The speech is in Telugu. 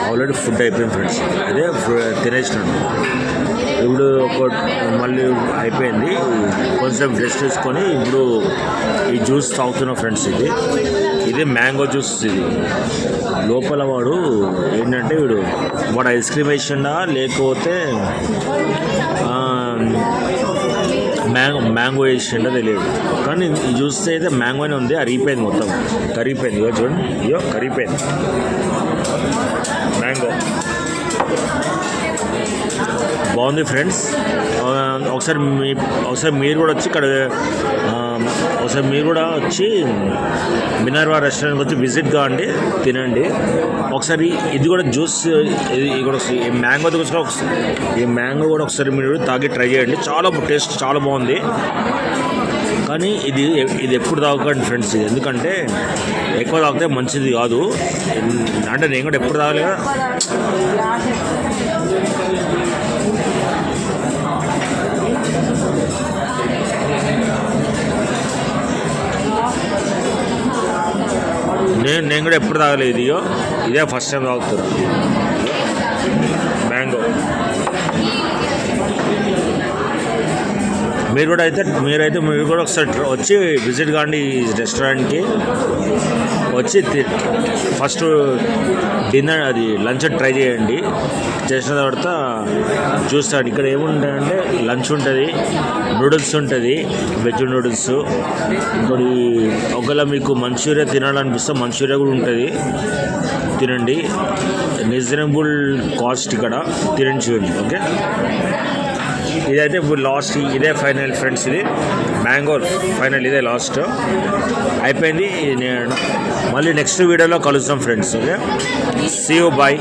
ఆల్రెడీ ఫుడ్ అయిపోయింది ఫ్రెండ్స్. అదే తినేసినాను. ఇప్పుడు మళ్ళీ అయిపోయింది, కొంచెం రెస్ట్ తీసుకొని ఇప్పుడు ఈ జ్యూస్ తాగుతున్నా ఫ్రెండ్స్. ఇది మ్యాంగో జ్యూస్. ఇది లోపల వాడు ఏంటంటే వాడు ఐస్ క్రీమ్ వేసిండా లేకపోతే మ్యాంగో వేసిండా తెలియదు, కానీ ఈ జ్యూస్ అయితే మ్యాంగోనే ఉంది. అరిగిపోయింది, మొత్తం కరిగిపోయింది. ఇగో చూడండి, ఇగో కరిగిపోయింది మ్యాంగో. బాగుంది ఫ్రెండ్స్. ఒకసారి మీరు కూడా వచ్చి ఇక్కడ మినర్వా రెస్టారెంట్కి వచ్చి విజిట్ కావండి, తినండి ఒకసారి. ఇది కూడా జ్యూస్, ఇది కూడా ఈ మ్యాంగో ఈ మ్యాంగో కూడా ఒకసారి మీరు తాగి ట్రై చేయండి. చాలా టేస్ట్ చాలా బాగుంది. కానీ ఇది ఎప్పుడు తాగకండి ఫ్రెండ్స్, ఎందుకంటే ఎక్కువ తాగితే మంచిది కాదు. అంటే నేను కూడా ఎప్పుడు తాగలే కదా. నేను కూడా ఎప్పుడు తాగలేదు. ఇదే ఫస్ట్ టైం తాగుతున్నా మ్యాంగో. మీరు కూడా ఒకసారి వచ్చి విజిట్ కాండి ఈ రెస్టారెంట్కి. వచ్చి ఫస్ట్ డిన్నర్ లంచ్ ట్రై చేయండి. చేసిన తర్వాత చూస్తాడు ఇక్కడ ఏముంటాయంటే లంచ్ ఉంటుంది, నూడిల్స్ ఉంటుంది, వెజ్ నూడిల్స్. ఇంకోటి ఒకవేళ మీకు మంచూరియా తినాలనిపిస్తే మంచూరియా కూడా ఉంటుంది, తినండి. రీజనబుల్ కాస్ట్ ఇక్కడ, తినండి చూడండి. ఓకే, ఇదైతే ఇప్పుడు లాస్ట్, ఇదే ఫైనల్ ఫ్రెండ్స్. ఇది మ్యాంగో ఫైనల్, ఇదే లాస్ట్ అయిపోయింది. మళ్ళీ నెక్స్ట్ వీడియోలో కలుస్తాం friends. Okay, see you, bye.